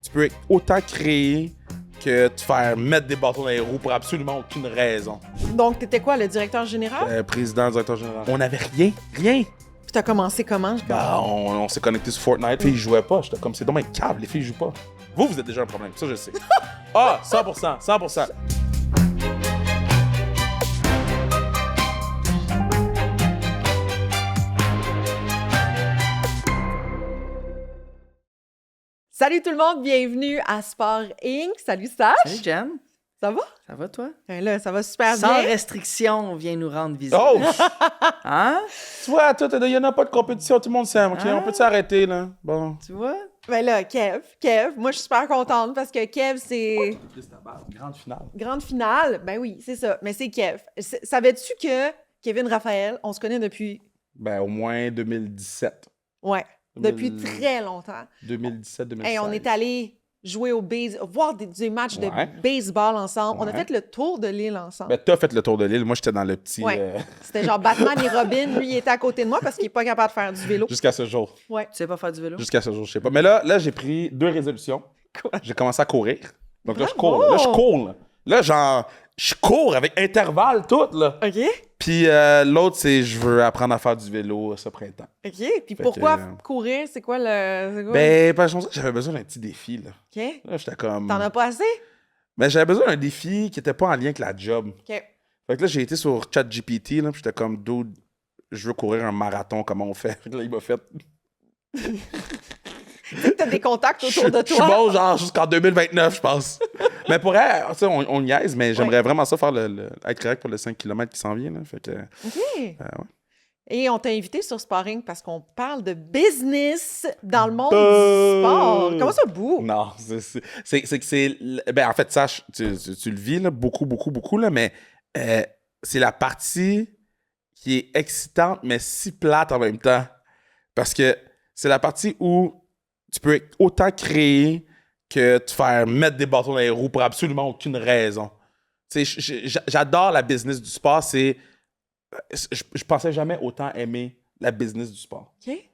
Tu peux autant créer que te faire mettre des bâtons dans les roues pour absolument aucune raison. Donc, t'étais quoi, le directeur général? Président, directeur général. On n'avait rien. Puis t'as commencé comment? Bah, on s'est connecté sur Fortnite, les filles jouaient pas. J'étais comme, c'est dommage câble, les filles jouent pas. Vous êtes déjà un problème, ça je sais. Ah, 100%. Salut tout le monde, bienvenue à Sport Inc. Salut Sach. Salut Jen, Ça va? ça va toi? Ben là, ça va super Sans bien. restriction, on vient nous rendre visite. Oh! Hein? Tu vois, toi, il y en a pas de compétition, tout le monde s'aime, ok? Ah. On peut s'arrêter, là? Bon. Tu vois? Ben là, Kev, moi je suis super contente parce que Kev, c'est Grande finale. grande finale. Ben oui, c'est ça, mais c'est Kev. Savais-tu que Kevin Raphaël, on se connaît depuis, Ben, au moins 2017. ouais, depuis 2000 très longtemps. 2017-2016. Hey, on est allé jouer voir des matchs Ouais. de baseball ensemble. On a Ouais. fait le tour de l'île ensemble. Ben, t'as fait le tour de l'île. Moi, j'étais dans le petit... Ouais. C'était genre Batman et Robin. Lui, il était à côté de moi parce qu'il est pas capable de faire du vélo. Jusqu'à ce jour. Ouais. Tu sais pas faire du vélo? Jusqu'à ce jour, je sais pas. Mais là, j'ai pris 2 résolutions. Quoi? J'ai commencé à courir. Donc là, je Bravo! cours. Là, je cours. Là, genre, je cours avec intervalle tout, là. OK. Puis l'autre, c'est je veux apprendre à faire du vélo ce printemps. OK. Puis pourquoi que, courir? C'est quoi le. C'est quoi? Ben, parce que je pensais que j'avais besoin d'un petit défi, là. OK. Là, j'étais comme... T'en as pas assez? Mais j'avais besoin d'un défi qui était pas en lien avec la job. OK. Fait que là, j'ai été sur ChatGPT, là, puis j'étais comme, dude, je veux courir un marathon, comment on fait? Fait que là, il m'a fait... T'as des contacts autour de Je suis toi. bon, genre, jusqu'en 2029, je pense. Mais pour elle, tu sais, on niaise, mais j'aimerais vraiment ça faire être correct pour le 5 km qui s'en vient, là. Fait que... OK. ouais. Et on t'a invité sur Sparring parce qu'on parle de business dans le monde Bouh! du sport. Comment ça, bouh? Non, c'est que c'est... Ben, en fait, Sache, tu le vis, là, beaucoup, là, mais c'est la partie qui est excitante, mais si plate en même temps. Parce que c'est la partie où tu peux autant créer que te faire mettre des bâtons dans les roues pour absolument aucune raison. Tu sais, j'adore la business du sport. Je pensais jamais autant aimer la business du sport. OK.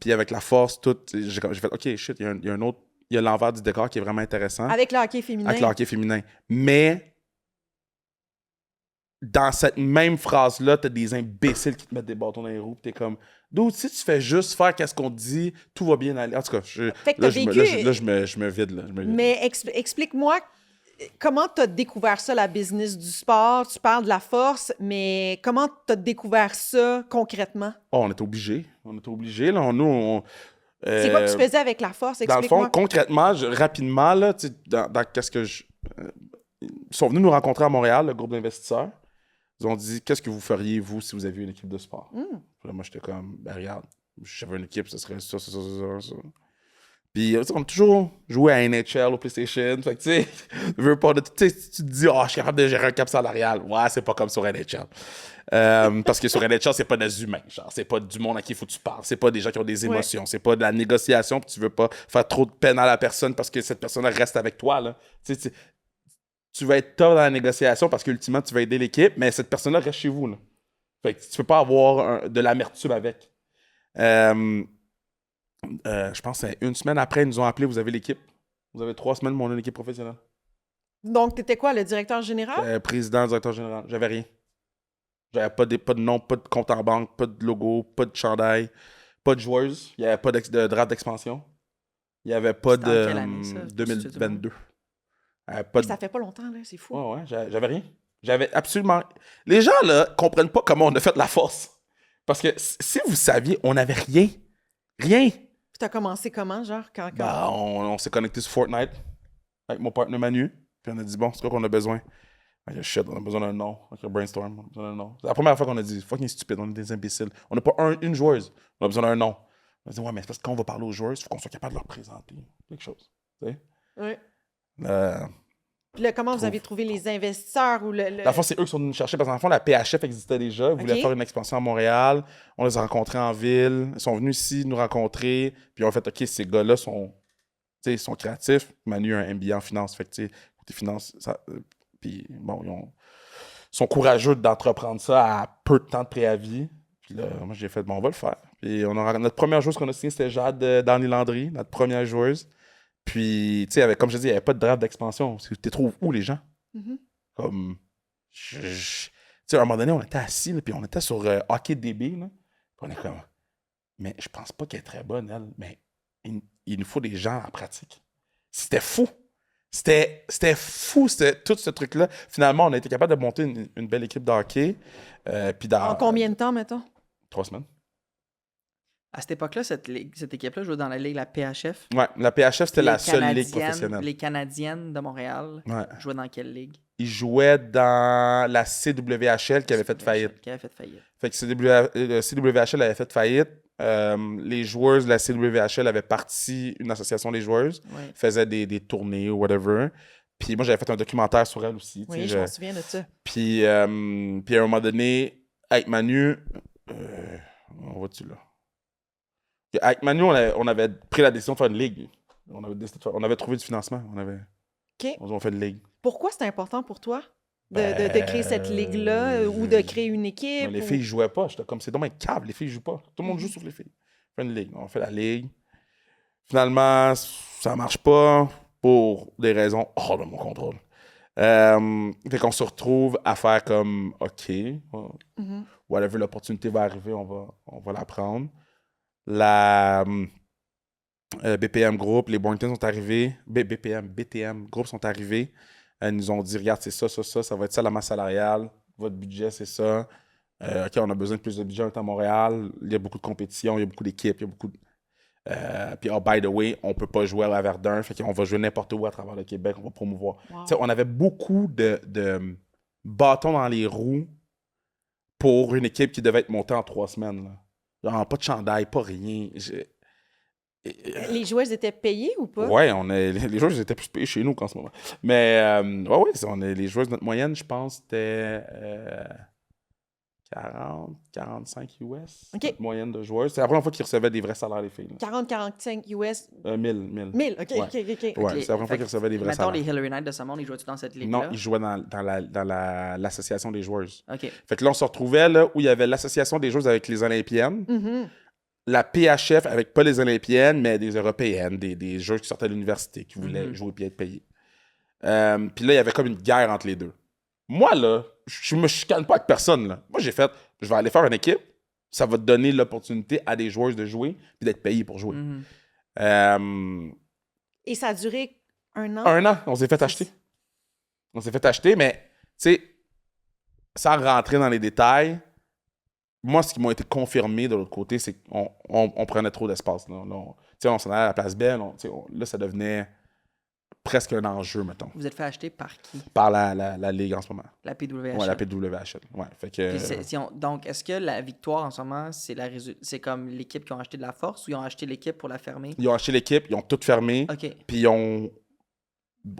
Puis avec la force, tout, j'ai fait, OK, shit, il y a un autre, il y a l'envers du décor qui est vraiment intéressant. Avec le hockey féminin. Avec le hockey féminin. Mais dans cette même phrase-là, t'as des imbéciles qui te mettent des bâtons dans les roues, pis t'es comme, dude, si tu fais juste faire qu'est-ce qu'on te dit, tout va bien aller. En tout cas, Fait que là, t'as vécu- je me vide, là. Mais explique-moi comment tu as découvert ça, la business du sport. Tu parles de la force, mais comment tu as découvert ça concrètement? Oh, on était obligés. Là. C'est quoi que tu faisais avec la force? Dans le fond, Explique-moi. concrètement, rapidement, là, tu sais, dans qu'est-ce que ils sont venus nous rencontrer à Montréal, le groupe d'investisseurs. Ils ont dit, qu'est-ce que vous feriez, vous, si vous aviez une équipe de sport? Puis là, moi, j'étais comme, ben regarde, si j'avais une équipe, ce serait ça. Puis, on a toujours joué à NHL, au PlayStation. Fait que, tu sais, tu te dis, oh, je suis capable de gérer un cap salarial. Ouais, c'est pas comme sur NHL. Parce que sur NHL, c'est pas des humains. Genre, c'est pas du monde à qui il faut que tu parles. C'est pas des gens qui ont des émotions. C'est pas de la négociation. Puis tu veux pas faire trop de peine à la personne parce que cette personne reste avec toi, là. Tu vas être tough dans la négociation parce qu'ultimement, tu vas aider l'équipe, mais cette personne-là reste chez vous, là. Fait que tu peux pas avoir de l'amertume avec. Je pense que c'est une semaine après, ils nous ont appelé, vous avez l'équipe. Vous avez 3 semaines, mais on a une équipe professionnelle. Donc, tu étais quoi, le directeur général? Président, directeur général. J'avais rien. J'avais pas de nom, pas de compte en banque, pas de logo, pas de chandail, pas de joueuse. Il n'y avait pas de draft d'expansion. Il n'y avait pas C'était en quelle année, ça? 2022. Ça fait pas longtemps, là, c'est fou. Ouais, j'avais rien. J'avais absolument... Les gens, là, comprennent pas comment on a fait la force. Parce que si vous saviez, on n'avait rien. Rien. Puis t'as commencé comment, genre? Quand... Ben, on s'est connecté sur Fortnite avec mon partenaire Manu. Puis on a dit, bon, c'est quoi qu'on a besoin? Ok, shit, on a besoin d'un nom. Ok, brainstorm, on a besoin d'un nom. C'est la première fois qu'on a dit, fucking stupide, on est des imbéciles. On n'a pas une joueuse, on a besoin d'un nom. On a dit, ouais, mais c'est parce que quand on va parler aux joueuses, il faut qu'on soit capable de leur présenter quelque chose. Tu sais? Oui. Euh, Puis là, comment vous avez trouvé les investisseurs ou le... Dans le fond, c'est eux qui sont venus nous chercher parce qu'en fond, la PHF existait déjà. Ils voulaient Ok. faire une expansion à Montréal. On les a rencontrés en ville. Ils sont venus ici nous rencontrer. Puis on a fait, OK, ces gars-là sont créatifs. Manu a un MBA en finance. Fait que, tu sais, côté finance, puis bon, ils sont courageux d'entreprendre ça à peu de temps de préavis. Puis là, moi, j'ai fait, bon, on va le faire. Puis notre première joueuse qu'on a signée, c'était Jade Danny Landry, notre première joueuse. Puis, tu sais, comme je dis, il n'y avait pas de draft d'expansion. Tu les trouves où, les gens? Mhm. Comme, tu sais, à un moment donné, on était assis, là, puis on était sur HockeyDB, là. Puis on est comme, mais je pense pas qu'elle est très bonne, elle. Mais il nous faut des gens en pratique. C'était fou. C'était fou, tout ce truc-là. Finalement, on a été capable de monter une belle équipe de hockey. Puis En combien de temps, mettons? 3 semaines. À cette époque-là, cette équipe-là jouait dans la ligue, la PHF. Ouais, la PHF, c'était Les la seule ligue Canadiennes- professionnelle. Les Canadiennes de Montréal Ouais. jouaient dans quelle ligue? Ils jouaient dans la CWHL qui avait fait faillite. Qui avait fait faillite. Fait que le CWHL avait fait faillite. Les joueurs de la CWHL avaient parti une association des joueurs, Ouais. faisaient des tournées ou whatever. Puis moi, j'avais fait un documentaire sur elle aussi. Oui, je me souviens de ça. Puis à un moment donné, avec Manu, on va-tu là? Avec Manu, on avait pris la décision de faire une ligue. On avait trouvé du financement. On a fait une ligue. Pourquoi c'est important pour toi de créer cette ligue-là ou de créer une équipe? Les filles, ils jouaient pas. J'étais comme, c'est dommage câble, les filles, ils jouent pas. Tout le monde joue sauf les filles. On fait une ligue. On fait la ligue. Finalement, ça marche pas pour des raisons hors de mon contrôle. Fait qu'on se retrouve à faire comme, OK, whatever l'opportunité va arriver, on va la prendre. La BPM Group, les Borington sont arrivés. BTM Group sont arrivés. Ils nous ont dit, regarde, c'est ça va être ça la masse salariale. Votre budget, c'est ça. OK, on a besoin de plus de budget à Montréal. Il y a beaucoup de compétition, il y a beaucoup d'équipes, il y a beaucoup de... puis, by the way, on peut pas jouer à Verdun, fait qu'on va jouer n'importe où à travers le Québec, on va promouvoir. Wow. On avait beaucoup de bâtons dans les roues pour une équipe qui devait être montée en 3 semaines. Là. Genre, pas de chandail, pas rien. Les joueurs étaient payés ou pas? Ouais, les joueurs étaient plus payés chez nous qu'en ce moment. Mais, les joueurs de notre moyenne, je pense, c'était 40, 45 US. OK. Notre moyenne de joueurs. C'est la première fois qu'ils recevaient des vrais salaires, les filles. 40-45 US. 1000. 1000, OK. Ouais, c'est la première fois qu'ils recevaient des vrais Mettons salaires. les Hillary Knight de ce monde, ils jouaient-tu dans cette ligue-là? Non, ils jouaient dans l'association des joueurs. OK. Fait que là, on se retrouvait là où il y avait l'association des joueurs avec les Olympiennes, la PHF avec pas les Olympiennes, mais des Européennes, des joueurs qui sortaient de l'université, qui voulaient jouer et être payés. Puis là, il y avait comme une guerre entre les deux. Moi, là, je me chicane pas avec personne. Là. Moi, j'ai fait, je vais aller faire une équipe, ça va donner l'opportunité à des joueurs de jouer puis d'être payés pour jouer. Et ça a duré 1 an? 1 an, on s'est fait acheter. On s'est fait acheter, mais, tu sais, sans rentrer dans les détails, moi, ce qui m'a été confirmé de l'autre côté, c'est qu'on prenait trop d'espace. Là. On s'en allait à la place belle. Là, ça devenait presque un enjeu, mettons. Vous êtes fait acheter par qui? Par la Ligue en ce moment. La PWHL. Ouais, la PWHL. Ouais, fait que... Puis donc, est-ce que la victoire en ce moment, c'est comme l'équipe qui ont acheté de la force ou ils ont acheté l'équipe pour la fermer? Ils ont acheté l'équipe, ils ont tout fermé, OK. puis ils ont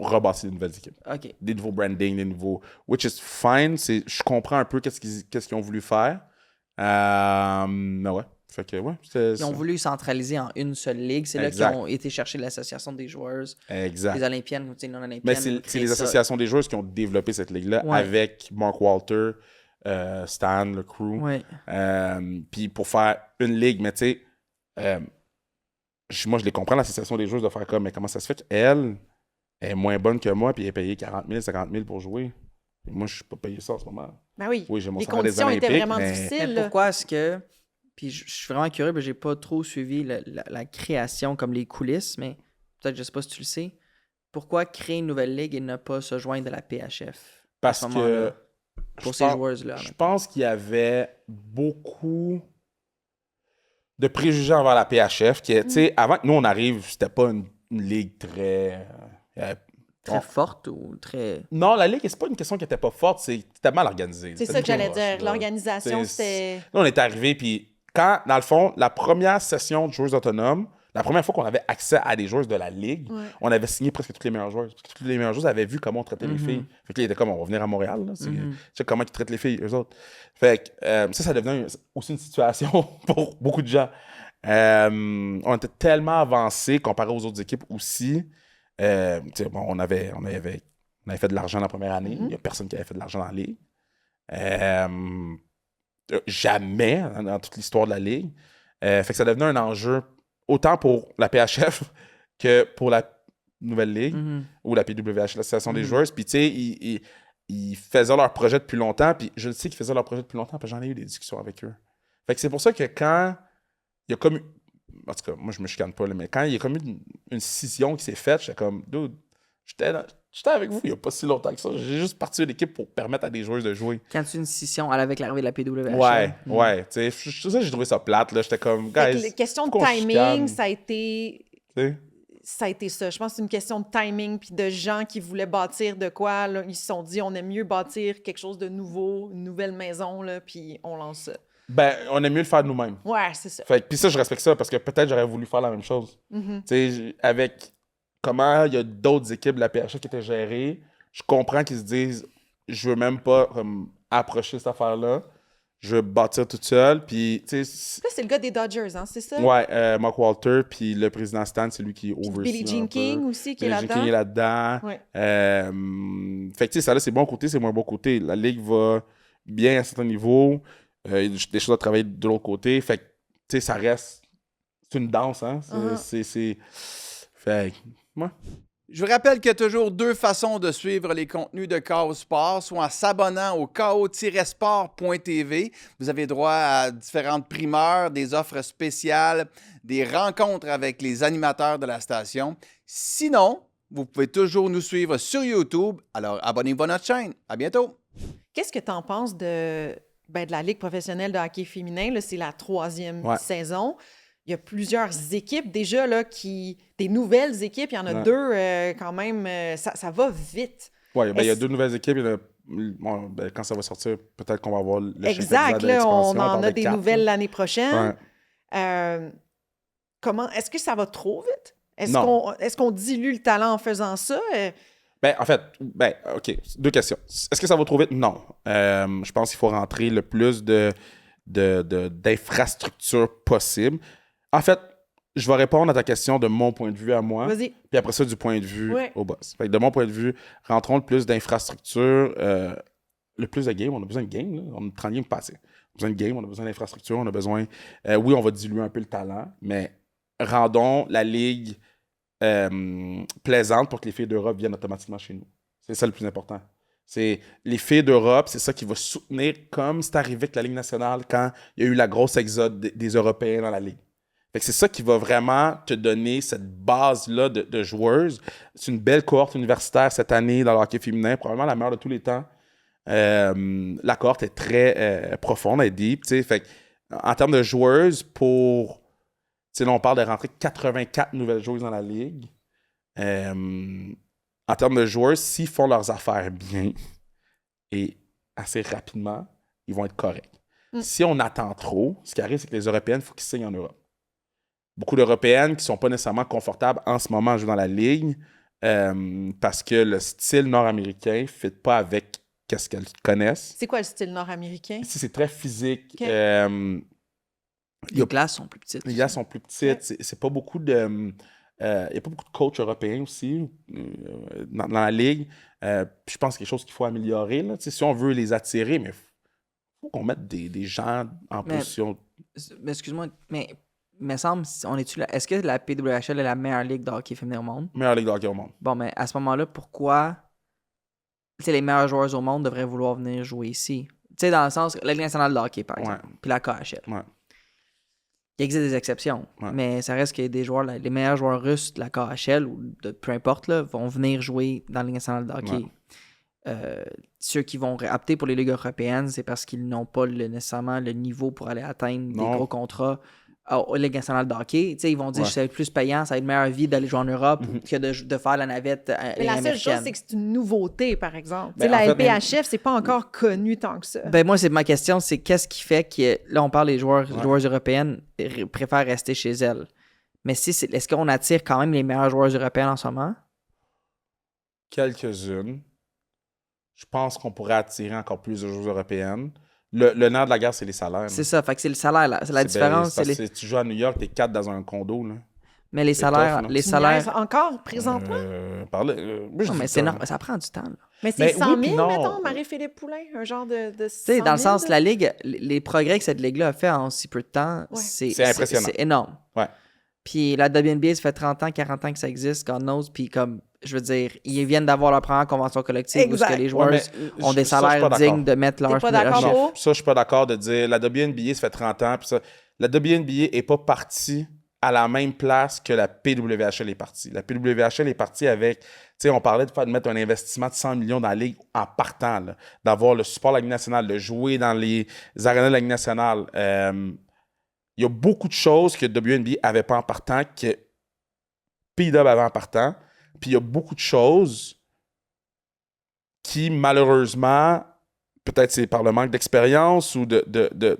rebâti de nouvelles équipes. OK. Des nouveaux branding, des nouveaux... Which is fine. Je comprends un peu qu'est-ce qu'ils ont voulu faire. Mais ouais. Fait que, ouais. Ils ont voulu centraliser en une seule ligue. C'est là qu'ils ont été chercher l'association des joueurs. Exact. Les Olympiennes ou non Olympiennes. Mais c'est les associations des joueurs qui ont développé cette ligue-là avec Mark Walter, Stan, le crew. Ouais. Puis pour faire une ligue, mais tu sais, moi je les comprends, l'association des joueurs de faire comme, mais comment ça se fait qu'elle est moins bonne que moi puis elle est payée 40 000, 50 000 pour jouer? Et moi, je suis pas payé ça en ce moment. Ben oui. Oui, j'ai mon les salaire des conditions étaient Olympiques, vraiment mais... difficiles. Mais pourquoi est-ce que... Puis je suis vraiment curieux, mais j'ai pas trop suivi la création comme les coulisses, mais peut-être je sais pas si tu le sais. Pourquoi créer une nouvelle ligue et ne pas se joindre à la PHF? Parce que... Pour ces joueurs-là. Je pense qu'il y avait beaucoup de préjugés envers la PHF. Tu sais, avant que nous, on arrive, c'était pas une ligue très... Très forte ou très... Non, la ligue, c'est pas une question qui était pas forte, c'était mal organisé. C'est ça que j'allais dire. L'organisation, c'était... Là, on est arrivé, puis quand, dans le fond, la première session de joueurs autonomes, la première fois qu'on avait accès à des joueurs de la ligue, on avait signé presque tous les meilleurs joueurs. Parce que tous les meilleurs joueurs avaient vu comment on traitait les filles. Fait que là, ils étaient comme, on va venir à Montréal. Là. Tu sais comment ils traitent les filles, eux autres. Fait que ça devenait aussi une situation pour beaucoup de gens. On était tellement avancés comparé aux autres équipes aussi. Bon, on avait fait de l'argent la première année. Il n'y a personne qui avait fait de l'argent dans la ligue. Jamais dans toute l'histoire de la ligue. Fait que ça devenait un enjeu autant pour la PHF que pour la nouvelle ligue, Mhm. ou la PWH, l'Association des joueurs. Puis, tu sais, ils faisaient leur projet depuis longtemps. Puis, je sais qu'ils faisaient leur projet depuis longtemps, parce que j'en ai eu des discussions avec eux. Fait que c'est pour ça que quand il y a comme. En tout cas, moi, je me chicane pas, là, mais quand il y a comme une scission qui s'est faite, j'étais comme, dude, j'étais avec vous il n'y a pas si longtemps que ça. J'ai juste parti de l'équipe pour permettre à des joueurs de jouer. Quand tu as une scission avec l'arrivée de la PWH. Ouais. Tu sais, j'ai trouvé ça plate, là. J'étais comme, Fait que guys. la question de pourquoi on timing, chicane? ça a été Tu sais? ça. Je pense que c'est une question de timing puis de gens qui voulaient bâtir de quoi. Là. Ils se sont dit, on aime mieux bâtir quelque chose de nouveau, une nouvelle maison, là, puis on lance ça. Ben, on aime mieux le faire nous-mêmes. Ouais, c'est ça. Fait que, puis ça, je respecte ça parce que peut-être j'aurais voulu faire la même chose. Mhm. Tu sais, avec comment il y a d'autres équipes de la PHF qui étaient gérées, je comprends qu'ils se disent, je veux même pas approcher cette affaire-là. Je veux bâtir toute seule. Puis, tu sais, Là, c'est le gars des Dodgers, hein, c'est ça? ouais, Mark Walter, puis le président Stan, c'est lui qui oversee. Billie Jean un peu. King aussi, qui est Billie Jean là-dedans. King est là-dedans. Ouais. Fait que, tu sais, ça là, c'est bon côté, c'est moins bon côté. La ligue va bien à certains niveaux. Il y a des choses à travailler de l'autre côté. Fait que, tu sais, ça reste. C'est une danse, hein. Fait que, ouais. Je vous rappelle qu'il y a toujours deux façons de suivre les contenus de KO Sport, soit en s'abonnant au ko-sport.tv. Vous avez droit à différentes primeurs, des offres spéciales, des rencontres avec les animateurs de la station. Sinon, vous pouvez toujours nous suivre sur YouTube. Alors, abonnez-vous à notre chaîne. À bientôt! Qu'est-ce que tu en penses de la Ligue professionnelle de hockey féminin? Là, c'est la 3e saison. Il y a plusieurs équipes déjà, là, des nouvelles équipes. Il y en a deux quand même. Ça va vite. Oui, il y a deux nouvelles équipes. Quand ça va sortir, peut-être qu'on va avoir le exact, de là, on l'expansion. en a des 4, nouvelles l'année prochaine. Ouais. Est-ce que ça va trop vite? Non. Est-ce qu'on dilue le talent en faisant ça? En fait, OK, deux questions. Est-ce que ça va trop vite? Non. Je pense qu'il faut rentrer le plus d'infrastructures possible. En fait, je vais répondre à ta question de mon point de vue à moi. Vas-y. Puis après ça, du point de vue au boss. Fait que de mon point de vue, rentrons le plus d'infrastructures, le plus de game. On a besoin de game, là. On a 30 games passés. On a besoin de game, on a besoin d'infrastructures, on a besoin... oui, on va diluer un peu le talent, mais rendons la ligue plaisante pour que les filles d'Europe viennent automatiquement chez nous. C'est ça le plus important. C'est les filles d'Europe, c'est ça qui va soutenir, comme c'est arrivé avec la Ligue nationale quand il y a eu la grosse exode des Européens dans la Ligue. Fait que c'est ça qui va vraiment te donner cette base-là de joueuses. C'est une belle cohorte universitaire cette année dans le hockey féminin, probablement la meilleure de tous les temps. La cohorte est très profonde, elle est deep. Fait que, en termes de joueuses, là, on parle de rentrer 84 nouvelles joueuses dans la Ligue. En termes de joueurs, s'ils font leurs affaires bien et assez rapidement, ils vont être corrects. Si on attend trop, ce qui arrive, c'est que les Européennes, il faut qu'ils signent en Europe. Beaucoup d'Européennes qui ne sont pas nécessairement confortables en ce moment à jouer dans la Ligue parce que le style nord-américain ne fit pas avec ce qu'elles connaissent. C'est quoi le style nord-américain? Ici, c'est très physique. Okay. Les glaces sont plus petites. Les glaces sont plus petites. Ouais. C'est pas beaucoup de... Il n'y a pas beaucoup de coachs européens aussi dans la Ligue. Je pense que c'est quelque chose qu'il faut améliorer. Là. Si on veut les attirer, mais il faut qu'on mette des gens en position... Mais excuse-moi, mais il me semble, est-ce que la PWHL est la meilleure ligue de hockey féminin au monde? Meilleure ligue de hockey au monde. Bon, mais à ce moment-là, pourquoi les meilleurs joueurs au monde devraient vouloir venir jouer ici? Tu sais, dans le sens, la Ligue nationale de hockey, par exemple, puis la KHL. Ouais. Il existe des exceptions, mais ça reste que des joueurs, les meilleurs joueurs russes de la KHL ou de peu importe, là, vont venir jouer dans la Ligue nationale de hockey. Ceux qui vont opter pour les ligues européennes, c'est parce qu'ils n'ont pas nécessairement le niveau pour aller atteindre des gros contrats aux Ligues nationales de hockey. Ils vont dire que ça va être plus payant, ça va être une meilleure vie d'aller jouer en Europe que de faire la navette mais la seule chose, c'est que c'est une nouveauauté, par exemple. La LPHF, c'est pas encore connu tant que ça. Moi, c'est ma question, c'est qu'est-ce qui fait que, là, on parle des joueurs européennes préfèrent rester chez elles. Mais est-ce qu'on attire quand même les meilleurs joueurs européens en ce moment? Quelques-unes. Je pense qu'on pourrait attirer encore plus de joueurs européennes. Le nerf de la guerre, c'est les salaires. C'est ça, fait que c'est le salaire, là. C'est la différence. Si tu joues à New York, t'es 4 dans un condo, là. Mais les salaires... Tu niaises encore, présentement? Mais c'est normal, ça prend du temps, là. Mais c'est 100 000, mettons, Marie-Philippe Poulin, un genre de 100 000? Tu sais, dans le sens, la Ligue, les progrès que cette Ligue-là a fait en si peu de temps, c'est impressionnant. C'est énorme. Ouais. Puis la WNBA, ça fait 30 ans, 40 ans que ça existe, God knows. Puis comme, je veux dire, ils viennent d'avoir leur première convention collective où Exact. les joueurs ont des ça, je suis salaires pas dignes d'accord. de mettre leur T'es pas d'accord, chef. Beau? Ça, je suis pas d'accord de dire la WNBA, ça fait 30 ans. Puis ça, la WNBA est pas partie à la même place que la PWHL est partie. La PWHL est partie avec, tu sais, on parlait de mettre un investissement de 100 millions dans la Ligue en partant, là, d'avoir le support de la Ligue nationale, de jouer dans les arénas de la Ligue nationale. Il y a beaucoup de choses que WNBA avait pas en partant, que PW avait en partant. Puis il y a beaucoup de choses qui, malheureusement, peut-être c'est par le manque d'expérience ou de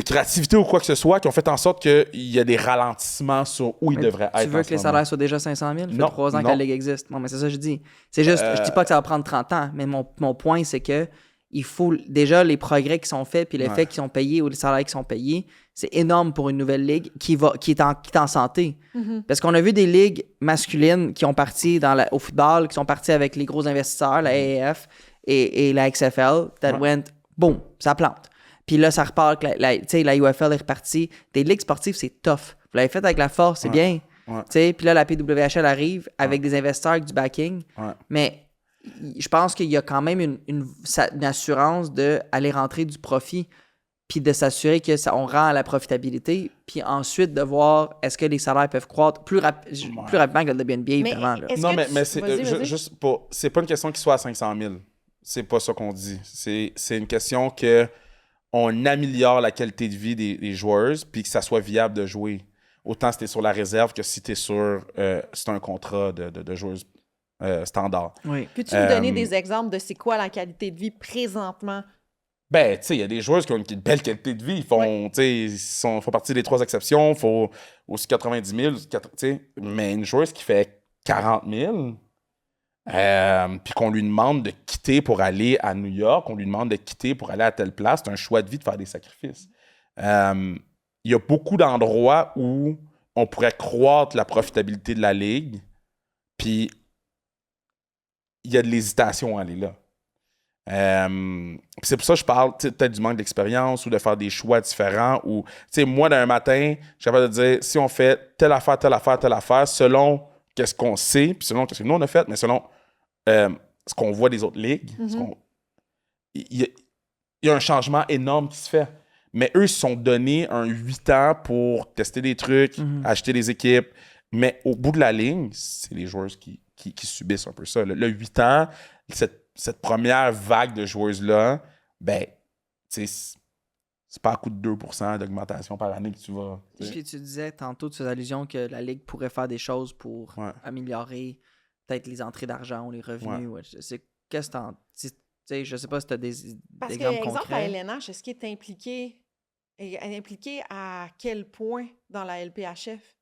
créativité ou quoi que ce soit, qui ont fait en sorte qu'il y a des ralentissements sur où ils devraient être. Tu veux que les salaires soient déjà 500 000? Ça fait Non, 3 ans que non. la Ligue existe. Non, mais c'est ça que je dis. C'est juste, je dis pas que ça va prendre 30 ans, mais mon point, c'est que il faut déjà les progrès qui sont faits, puis les faits qui sont payés ou les salaires qui sont payés, c'est énorme pour une nouvelle ligue qui est en santé. Parce qu'on a vu des ligues masculines qui ont parti au football, qui sont partis avec les gros investisseurs, la AAF et la XFL, that went, boom, ça plante. Puis là, ça repart, la UFL est repartie. Des ligues sportives, c'est tough. Vous l'avez fait avec la force, c'est bien. Puis là, la PWHL arrive avec des investisseurs, avec du backing. Mais je pense qu'il y a quand même une assurance d'aller rentrer du profit puis de s'assurer que on rend à la profitabilité, puis ensuite de voir est-ce que les salaires peuvent croître plus rapidement que la WNBA, évidemment. Là. Non, mais c'est juste pas... C'est pas une question qu'il soit à 500 000. C'est pas ça qu'on dit. C'est une question que on améliore la qualité de vie des joueuses puis que ça soit viable de jouer. Autant si t'es sur la réserve que si t'es sur... c'est un contrat de joueuse standard. Oui. Peux-tu nous donner des exemples de c'est quoi la qualité de vie présentement? Ben, tu sais, il y a des joueuses qui ont une belle qualité de vie. Ils font partie des 3 exceptions. Il faut aussi 90 000, tu sais. Mais une joueuse qui fait 40 000, puis qu'on lui demande de quitter pour aller à New York, on lui demande de quitter pour aller à telle place, c'est un choix de vie de faire des sacrifices. Il y a beaucoup d'endroits où on pourrait croître la profitabilité de la Ligue, puis il y a de l'hésitation à aller là. C'est pour ça que je parle peut-être du manque d'expérience ou de faire des choix différents ou moi d'un matin je suis capable de dire si on fait telle affaire selon qu'est-ce qu'on sait puis selon ce que nous on a fait mais selon ce qu'on voit des autres ligues il y a un changement énorme qui se fait mais eux se sont donné un 8 ans pour tester des trucs acheter des équipes mais au bout de la ligne c'est les joueuses qui subissent un peu ça le 8 ans cette première vague de joueuses-là, ben, tu sais, c'est pas à coup de 2% d'augmentation par année que tu vas... Puis tu disais tantôt, tu fais allusion que la Ligue pourrait faire des choses pour améliorer peut-être les entrées d'argent ou les revenus. Qu'est-ce que tu sais, je sais pas si tu as des exemples concrets. Parce que, exemple, à LNH, est-ce qu'il est impliqué à quel point dans la LPHF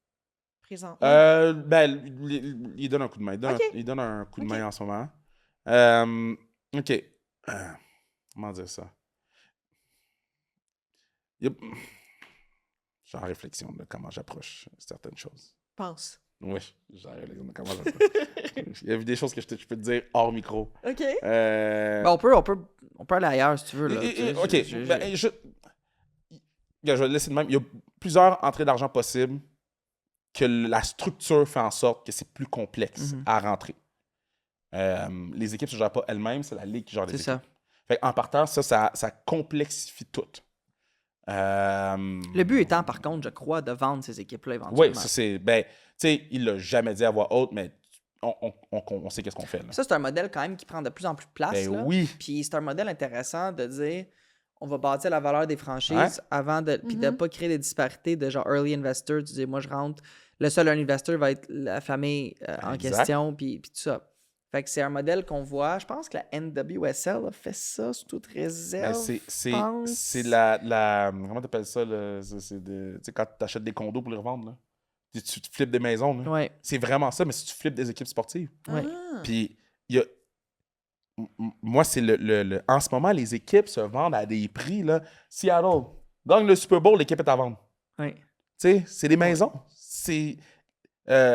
présentement? Il donne un coup de main. Il donne un coup de main en ce moment. OK. Comment dire ça? Je suis en réflexion de comment j'approche certaines choses. Pense. Oui, j'ai en réflexion de comment j'approche. Il y a des choses que je peux te dire hors micro. OK. On peut aller ailleurs si tu veux. Là. OK. Je vais le laisser de même. Il y a plusieurs entrées d'argent possibles que la structure fait en sorte que c'est plus complexe à rentrer. Les équipes ne se gèrent pas elles-mêmes, c'est la Ligue qui gère les équipes. Ça. Fait en partant, ça complexifie tout. Le but étant, par contre, je crois, de vendre ces équipes-là éventuellement. Oui, ça c'est... Ben, tu sais, il l'a jamais dit à voix haute, mais on sait qu'est-ce qu'on fait. Là. Ça, c'est un modèle quand même qui prend de plus en plus de place. Ben là. oui. Puis c'est un modèle intéressant de dire, on va bâtir la valeur des franchises avant de... Puis de ne pas créer des disparités de genre early investor. Tu dis, moi, je rentre... Le seul early investor va être la famille en question, puis tout ça. Fait que c'est un modèle qu'on voit. Je pense que la NWSL a fait ça sous toute réserve. C'est la comment t'appelles ça? Tu sais, quand t'achètes des condos pour les revendre, là. Tu flippes des maisons. Là. Ouais. C'est vraiment ça, mais si tu flippes des équipes sportives. Ouais. Puis, il y a... Moi, c'est en ce moment, les équipes se vendent à des prix. Là. Seattle gagne le Super Bowl, l'équipe est à vendre. Ouais. Tu sais, c'est des maisons. C'est...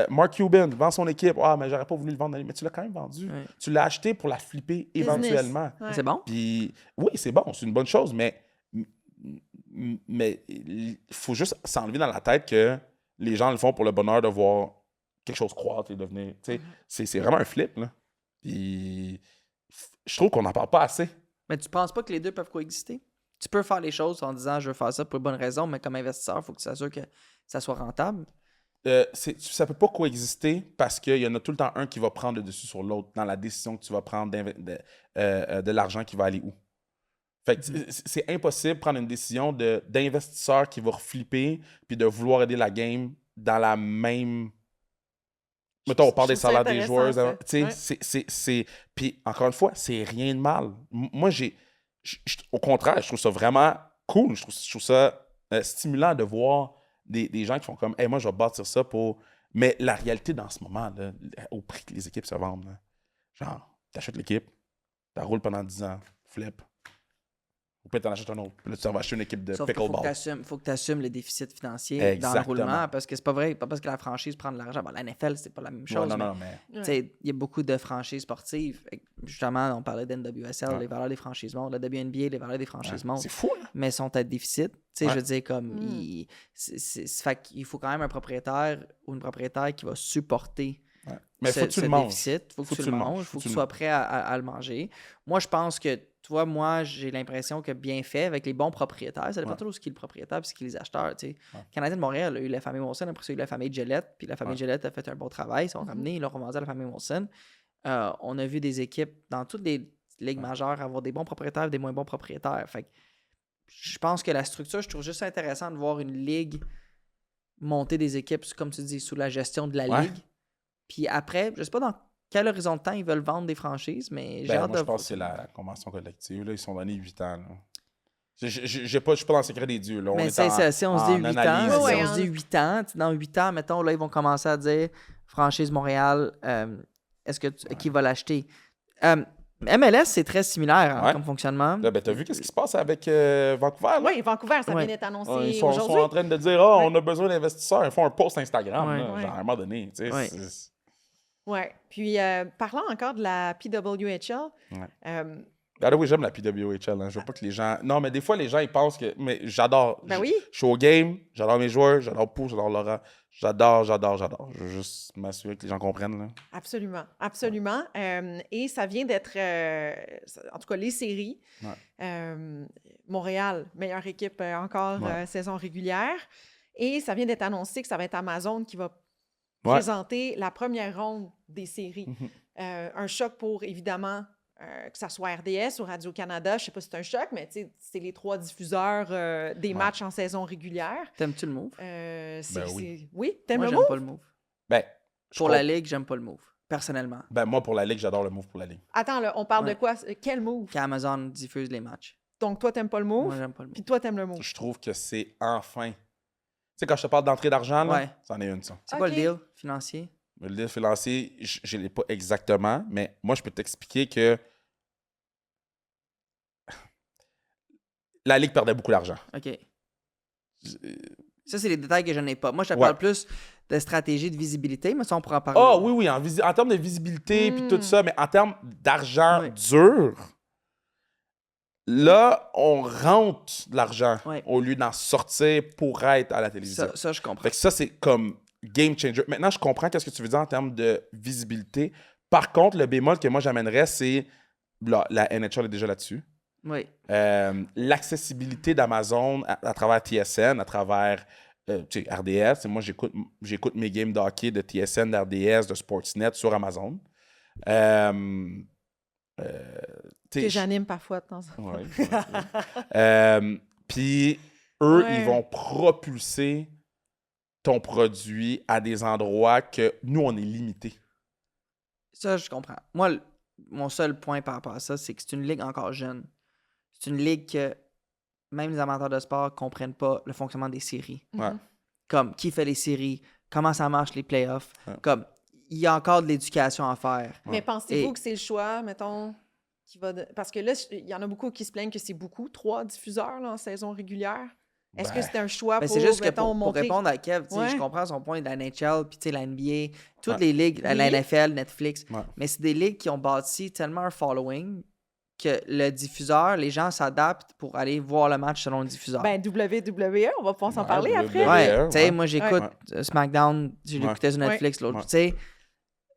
Mark Cuban vend son équipe. Ah, mais j'aurais pas voulu le vendre. Mais tu l'as quand même vendu. Ouais. Tu l'as acheté pour la flipper éventuellement. Ouais. C'est bon? Puis, oui, c'est bon. C'est une bonne chose. Mais il faut juste s'enlever dans la tête que les gens le font pour le bonheur de voir quelque chose croître et devenir... C'est vraiment un flip, là. Puis je trouve qu'on n'en parle pas assez. Mais tu penses pas que les deux peuvent coexister? Tu peux faire les choses en disant je veux faire ça pour une bonne raison, mais comme investisseur, il faut que tu t'assures que ça soit rentable. Ça peut pas coexister parce qu'il y en a tout le temps un qui va prendre le dessus sur l'autre dans la décision que tu vas prendre de l'argent qui va aller où. Fait que c'est impossible de prendre une décision d'investisseur qui va reflipper puis de vouloir aider la game dans la même... Mettons, on parle des salaires des joueurs. Puis, encore une fois, c'est rien de mal. Moi, au contraire, je trouve ça vraiment cool. Je trouve ça stimulant de voir des gens qui font comme « Hey, moi, je vais bâtir ça pour... » Mais la réalité dans ce moment, là, au prix que les équipes se vendent, là, genre, t'achètes l'équipe, t'en roules pendant 10 ans, flip. Ou peut-être t'en achètes un autre. Puis là, tu vas acheter une équipe de pickleball. Il faut que tu assumes les déficits financiers dans le roulement, parce que c'est pas vrai, pas parce que la franchise prend de l'argent. Bon, la NFL, c'est pas la même chose. Mais... Il y a beaucoup de franchises sportives. Justement, on parlait d'NWSL, les valeurs des franchises montent. La WNBA, les valeurs des franchises montent. C'est fou, hein? Mais sont à déficit. Je veux dire, comme, fait qu'il faut quand même un propriétaire ou une propriétaire qui va supporter mais faut que tu le manges. Il faut que tu le manges. Il faut que tu sois prêt à le manger. Moi, je pense que, tu vois, j'ai l'impression que bien fait avec les bons propriétaires, ça dépend toujours ce qui est le propriétaire et ce qui est les acheteurs. Le Canadien de Montréal a eu la famille Molson, après ça, il y a eu la famille Gillette, puis la famille Gillette a fait un bon travail. Ils sont ramenés, ils l'ont revendu à la famille Molson. On a vu des équipes dans toutes les ligues majeures avoir des bons propriétaires et des moins bons propriétaires. Fait que je pense que la structure, je trouve juste intéressant de voir une ligue monter des équipes, comme tu dis, sous la gestion de la ligue. Puis après, je sais pas dans quel horizon de temps ils veulent vendre des franchises, mais j'ai hâte de... Je pense que c'est la convention collective. Là, ils sont donnés 8 ans. Là. Je suis pas dans le secret des dieux. Là. Mais c'est ça, si on se dit 8 ans, on se dit 8 ans, dans 8 ans, mettons, là, ils vont commencer à dire franchise Montréal, est-ce que qui va l'acheter? MLS, c'est très similaire comme fonctionnement. Là, t'as vu qu'est-ce qui se passe avec Vancouver? Oui, Vancouver, ça vient d'être annoncé aujourd'hui. Ils sont en train de dire on a besoin d'investisseurs. Ils font un post Instagram, genre, à un moment donné. Oui. Puis, parlant encore de la PWHL. Oui, j'aime la PWHL. Hein. Je veux pas que les gens... Non, mais des fois, les gens, ils pensent que... Mais j'adore. Ben oui. Je suis au game, j'adore mes joueurs, j'adore Pau, j'adore Laura. J'adore. Je veux juste m'assurer que les gens comprennent. Là. Absolument. Et ça vient d'être... en tout cas, les séries. Montréal, meilleure équipe encore saison régulière. Et ça vient d'être annoncé que ça va être Amazon qui va présenter la première ronde des séries. Un choc pour, évidemment, que ça soit RDS ou Radio-Canada. Je ne sais pas si c'est un choc, mais c'est les 3 diffuseurs des matchs en saison régulière. T'aimes-tu le move? Oui. Oui, t'aimes le move? Moi, j'aime pas le move. Pour la Ligue, j'aime pas le move, personnellement. Moi, pour la Ligue, j'adore le move pour la Ligue. Attends, là, on parle de quoi? Quel move? Qu'Amazon diffuse les matchs. Donc, toi, t'aimes pas le move? Moi, j'aime pas le move. Puis toi, t'aimes le move? Je trouve que c'est enfin... Tu sais, quand je te parle d'entrée d'argent, là, c'en est une, ça. C'est quoi le deal financier? Le deal financier, je ne l'ai pas exactement, mais moi, je peux t'expliquer que la Ligue perdait beaucoup d'argent. OK. Ça, c'est les détails que je n'ai pas. Moi, je te parle plus de stratégie de visibilité, mais ça, on pourra en parler. Ah oui, en termes de visibilité puis tout ça, mais en termes d'argent dur, là, on rentre de l'argent au lieu d'en sortir pour être à la télévision. Ça je comprends. Fait que ça, c'est comme game changer. Maintenant, je comprends ce que tu veux dire en termes de visibilité. Par contre, le bémol que moi, j'amènerais, c'est la NHL est déjà là-dessus. Oui. L'accessibilité d'Amazon à travers TSN, à travers RDS. Moi, j'écoute mes games de hockey de TSN, d'RDS, de Sportsnet sur Amazon. Que j'anime parfois de temps en temps. Puis, eux, ils vont propulser ton produit à des endroits que nous, on est limité. Ça, je comprends. Moi, mon seul point par rapport à ça, c'est que c'est une ligue encore jeune. C'est une ligue que même les amateurs de sport ne comprennent pas le fonctionnement des séries. Comme qui fait les séries, comment ça marche les playoffs. Comme il y a encore de l'éducation à faire. Mais pensez-vous que c'est le choix, mettons, qui va... Parce que là, il y en a beaucoup qui se plaignent que c'est beaucoup, 3 diffuseurs là, en saison régulière. Est-ce que c'est un choix pour, c'est juste mettons, pour répondre à Kev, je comprends son point de la NHL, puis la NBA, toutes les ligues, la NFL, Netflix, mais c'est des ligues qui ont bâti tellement un following que le diffuseur, les gens s'adaptent pour aller voir le match selon le diffuseur. Ben, WWE, on va pouvoir s'en parler WWE. après. Ouais, tu sais, ouais. moi, j'écoute SmackDown, je l'écoutais sur Netflix l'autre. Tu sais,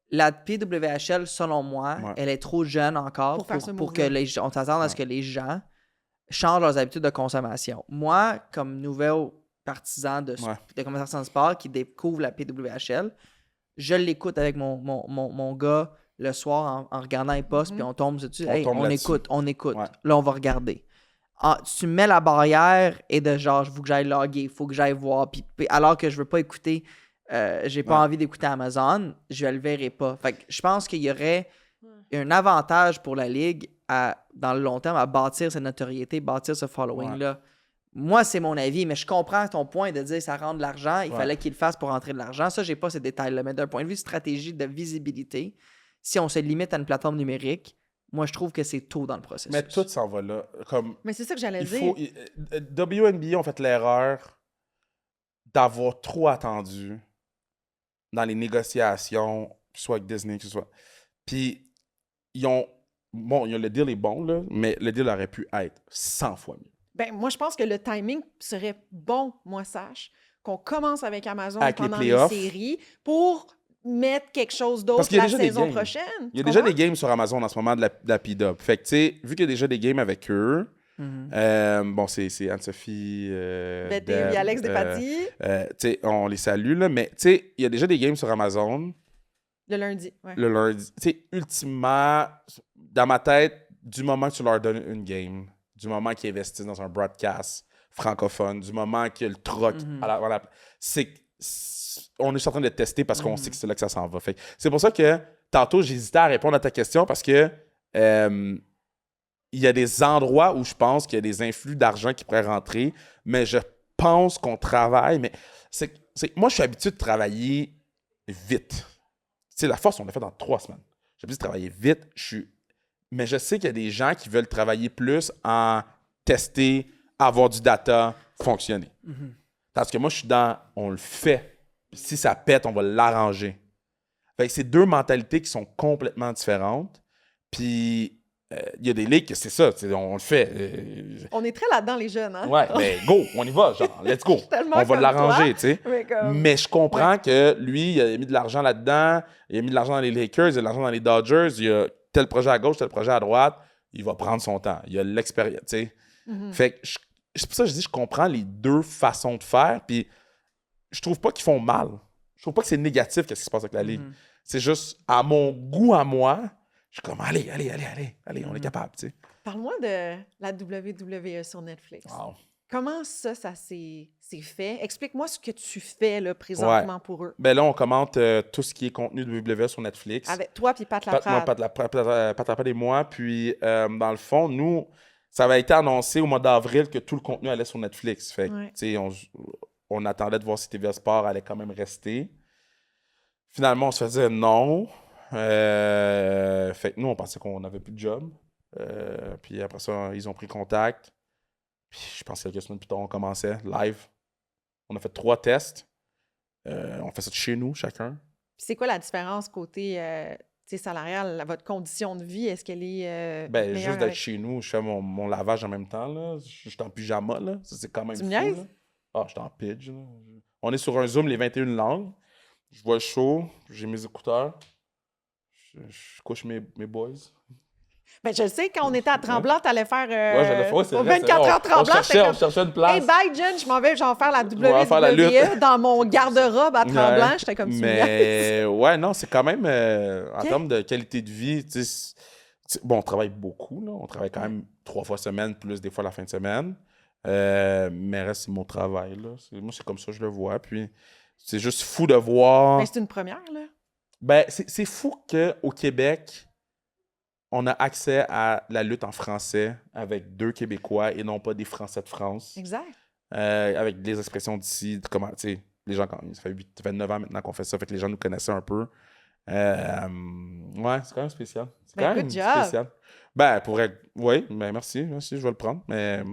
la PWHL, selon moi, elle est trop jeune encore pour que les gens, on s'attende à ce que les gens changent leurs habitudes de consommation. Moi, comme nouvel partisan de conversation de sport qui découvre la PWHL, je l'écoute avec mon gars le soir en regardant les postes, puis on tombe dessus. On écoute. Ouais. Là, on va regarder. Tu mets la barrière et de genre, il faut que j'aille loguer, il faut que j'aille voir. Puis, alors que je veux pas écouter, j'ai pas envie d'écouter Amazon, je le verrai pas. Fait que je pense qu'il y aurait un avantage pour la Ligue dans le long terme à bâtir cette notoriété, bâtir ce following-là. Moi, c'est mon avis, mais je comprends ton point de dire ça rend de l'argent, il fallait qu'il le fasse pour rentrer de l'argent. Ça, j'ai pas ces détails-là. Mais d'un point de vue stratégie de visibilité, si on se limite à une plateforme numérique, moi, je trouve que c'est tôt dans le processus. Mais tout s'en va là. Mais c'est ça que j'allais dire. WNBA ont fait l'erreur d'avoir trop attendu dans les négociations, soit avec Disney, que ce soit. Puis, le deal est bon, là, mais le deal aurait pu être 100 fois mieux. Ben, moi, je pense que le timing serait bon, moi, sache, qu'on commence avec Amazon avec pendant les séries pour mettre quelque chose d'autre la saison prochaine. Il y a déjà des games sur Amazon en ce moment de la P-Dub. Fait que, tu sais, vu qu'il y a déjà des games avec eux, c'est Anne-Sophie, Bette et Alex Despatie. Tu sais, on les salue, là, mais tu sais, il y a déjà des games sur Amazon. Le lundi, Le lundi. Tu sais, ultimement, dans ma tête, du moment que tu leur donnes une game, du moment qu'ils investissent dans un broadcast francophone, du moment qu'il y a le troc, on est en train de tester parce qu'on sait que c'est là que ça s'en va. Fait, c'est pour ça que tantôt, j'hésitais à répondre à ta question parce que il y a des endroits où je pense qu'il y a des influx d'argent qui pourraient rentrer, mais je pense qu'on travaille. Mais moi, je suis habitué de travailler vite. Tu sais, la force, on l'a fait dans 3 semaines. J'ai habitué de travailler vite. Mais je sais qu'il y a des gens qui veulent travailler plus en tester, avoir du data, fonctionner. Parce que moi, je suis dans on le fait. Si ça pète, on va l'arranger. Fait que c'est 2 mentalités qui sont complètement différentes. Puis, il y a des ligues que c'est ça, on le fait. On est très là-dedans, les jeunes, hein? Ouais, mais go, on y va, genre, let's go. On va l'arranger, tu sais. Mais je comprends que lui, il a mis de l'argent là-dedans, il a mis de l'argent dans les Lakers, il a de l'argent dans les Dodgers, il y a tel projet à gauche, tel projet à droite, il va prendre son temps. Il a l'expérience, tu sais. Fait que c'est pour ça que je dis, je comprends les 2 façons de faire, puis je trouve pas qu'ils font mal. Je trouve pas que c'est négatif qu'est-ce qui se passe avec la Ligue. C'est juste, à mon goût, à moi, je suis comme, allez, on est capable, tu sais. Parle-moi de la WWE sur Netflix. Wow. Comment ça s'est fait? Explique-moi ce que tu fais là, présentement pour eux. Ben là, on commente tout ce qui est contenu de WWE sur Netflix. Avec toi puis Pat Laprade. Pat Laprade et moi. Puis, dans le fond, nous, ça avait été annoncé au mois d'avril que tout le contenu allait sur Netflix. Fait que, tu sais, on attendait de voir si TVA Sport allait quand même rester. Finalement, on se faisait non. Fait que nous, on pensait qu'on n'avait plus de job. Puis après ça, ils ont pris contact. Puis je pense que quelques semaines plus tard, on commençait live. On a fait 3 tests. On fait ça de chez nous, chacun. Puis c'est quoi la différence côté salarial, votre condition de vie? Est-ce qu'elle est juste d'être chez nous, je fais mon lavage en même temps. Là. Je suis en pyjama. Là. Ça, c'est quand même tu fou. Me niaises? Là. Ah, je suis en pitch. Là. On est sur un Zoom les 21 langues. Je vois le show. J'ai mes écouteurs. Je couche mes boys. Ben, je le sais, quand on était à Tremblant, t'allais faire j'allais faire, c'est vrai, 24 heures Tremblant. On cherchait une place. Hey, bye, Jen, je m'en vais genre faire la WWE dans mon garde-robe à Tremblant. J'étais comme mais ouais, non, c'est quand même, en termes de qualité de vie, bon, on travaille beaucoup, là. On travaille quand même 3 fois semaine, plus des fois la fin de semaine. Mais reste, c'est mon travail, là. Moi, c'est comme ça que je le vois. Puis, c'est juste fou de voir... Ben, c'est une première, là. Ben, c'est fou qu'au Québec... on a accès à la lutte en français avec 2 Québécois et non pas des Français de France. Exact. Avec des expressions d'ici, comment, tu sais, les gens, ça fait 9 ans maintenant qu'on fait ça, fait que les gens nous connaissaient un peu. Ouais, c'est quand même spécial. C'est quand même spécial. Ben, oui, ben merci, je vais le prendre, mais...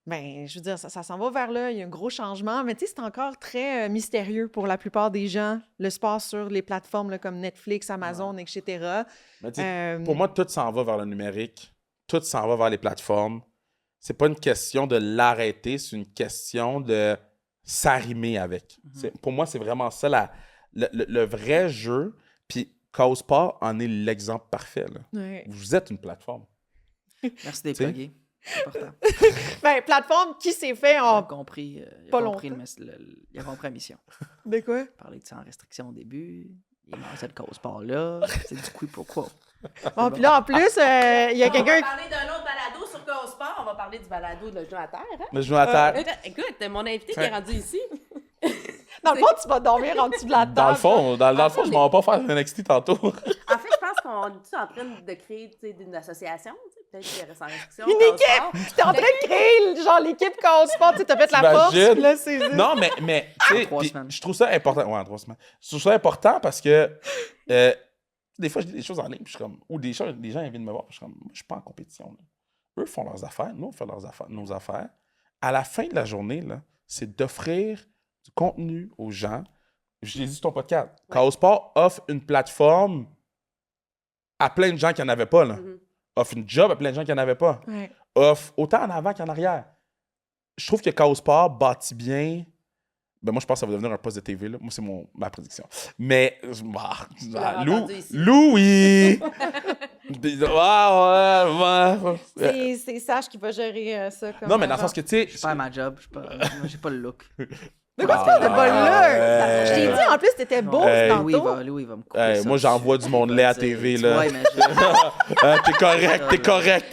Ben, je veux dire, ça s'en va vers là, il y a un gros changement, mais tu sais, c'est encore très mystérieux pour la plupart des gens, le sport sur les plateformes là, comme Netflix, Amazon, etc. Mais pour moi, tout s'en va vers le numérique. tout s'en va vers les plateformes. C'est pas une question de l'arrêter, c'est une question de s'arrimer avec. Pour moi, c'est vraiment ça le vrai jeu. Puis Causpar en est l'exemple parfait. Là. Ouais. Vous êtes une plateforme. Merci d'être T'sais? plugué. C'est important. Ben, plateforme qui s'est fait Il en... a compris, Pas il a compris la mission. De quoi? Parler de sans restriction au début. Il est cette cause-part-là. C'est du coup pourquoi. Bon, puis là, en plus, il y a On quelqu'un... va parler d'un autre balado sur Causpar. On va parler du balado de Le Jeu à terre. Hein? Le genou à terre. Écoute, mon invité qui est rendu ici. Dans le fond, tu vas dormir en dessous de la table. Dans le fond, je m'en vais pas faire un NXT tantôt. En fait, je pense qu'on est en train de créer une association. Peut-être qu'il y aurait sans restriction. Une équipe! T'es en train de créer, genre, l'équipe Causpar. Tu sais, t'as fait la force, T'imagines? puis là, c'est... Non, mais tu sais, 3 puis semaines. je trouve ça important. Ouais, en 3 semaines. Je trouve ça important parce que des fois, je dis des choses en ligne, puis je suis comme, ou des gens viennent me voir, puis je suis comme, moi, je suis pas en compétition. Là. Eux font leurs affaires, nous, on fait nos affaires. À la fin de la journée, là, c'est d'offrir du contenu aux gens. Je l'ai dit sur ton podcast. Causpar offre une plateforme à plein de gens qui n'en avaient pas. Là. Offre une job à plein de gens qui n'en avaient pas. Ouais. Offre autant en avant qu'en arrière. Je trouve que Causpar bâtit bien. Ben moi, je pense que ça va devenir un poste de TV. Là. Moi, c'est ma prédiction. Mais, l'as entendu ici. Louis! Ouais. C'est Sage qui va gérer ça. Comme Non, mais dans le sens que, tu sais... Je perds ma job. Moi, j'ai pas le look. De quoi tu t'es pas là? ouais. Je t'ai dit, en plus, t'étais beau tantôt. Louis va me couper ça. moi, j'envoie du monde laid à TV, là. Ouais, mais je... T'es correct.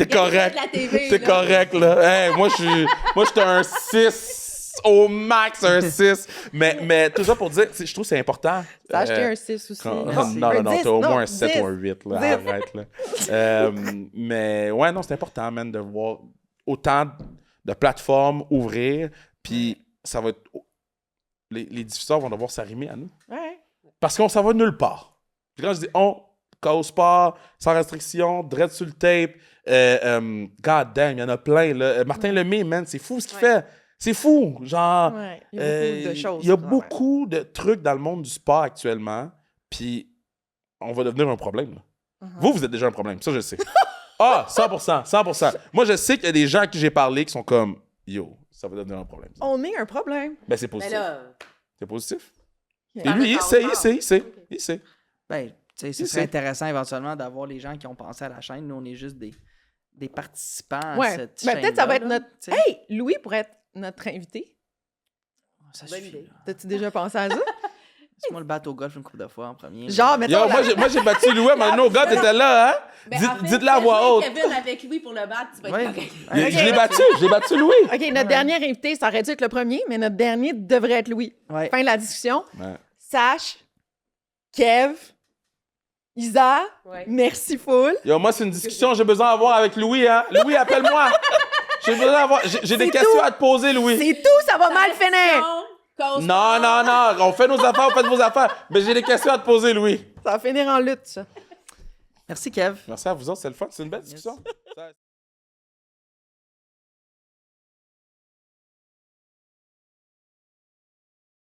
de la TV, T'es là. correct, là. Hey, moi, j'étais un 6. Au max, un 6. Mais tout ça pour dire, je trouve que c'est important. T'as acheté un 6 aussi. Non, Un 10, t'as au moins un 10. 7 ou un 8, là. 10. Arrête, là. Mais ouais, non, c'est important, man, de voir autant de plateformes ouvrir, puis ça va être... Les diffuseurs vont devoir s'arrimer à nous. Ouais. Parce qu'on s'en va nulle part. Puis quand je dis on, Causpar, sans restriction, dread sur le tape, god damn, il y en a plein, là. Martin Lemay, man, c'est fou ce qu'il fait. C'est fou, genre... Ouais. Il y a beaucoup de choses. Il y a beaucoup de trucs dans le monde du sport actuellement, puis on va devenir un problème. Là. Vous êtes déjà un problème, ça je le sais. 100%. Moi, je sais qu'il y a des gens à qui j'ai parlé qui sont comme, yo, ça va devenir un problème. Ça. On est un problème. Ben, c'est Mais positif. là, C'est positif. Yeah. Et lui, il sait. Ben, tu sais, ce serait intéressant éventuellement d'avoir les gens qui ont pensé à la chaîne. Nous, on est juste des participants à cette chaîne. Peut-être ça va être notre... Hey, Louis pourrait être notre invité. Ça bonne suffit. idée. Là. T'as-tu déjà pensé à ça? Laisse-moi le battre au golf une couple de fois en premier. Genre, mettons... Yo, moi, j'ai battu Louis, mais nos gars, t'étais là, hein? ben, en fait, Dites-le à voix haute. Kevin avec lui pour le battre, tu vas être Ouais. correct. Je l'ai battu, Louis. OK, notre dernier invité, ça aurait dû être le premier, mais notre dernier devrait être Louis. Ouais. Fin de la discussion. Ouais. Sache, Kev, Isa, Ouais. merci full. Yo, moi, c'est une discussion que j'ai besoin d'avoir avec Louis, hein? Louis, appelle-moi. J'ai des questions à te poser, Louis. C'est tout, ça va mal finir. Non. On fait nos affaires, vous faites vos affaires. Mais j'ai des questions à te poser, Louis. Ça va finir en lutte, ça. Merci, Kev. Merci à vous autres, c'est le fun. C'est une belle discussion.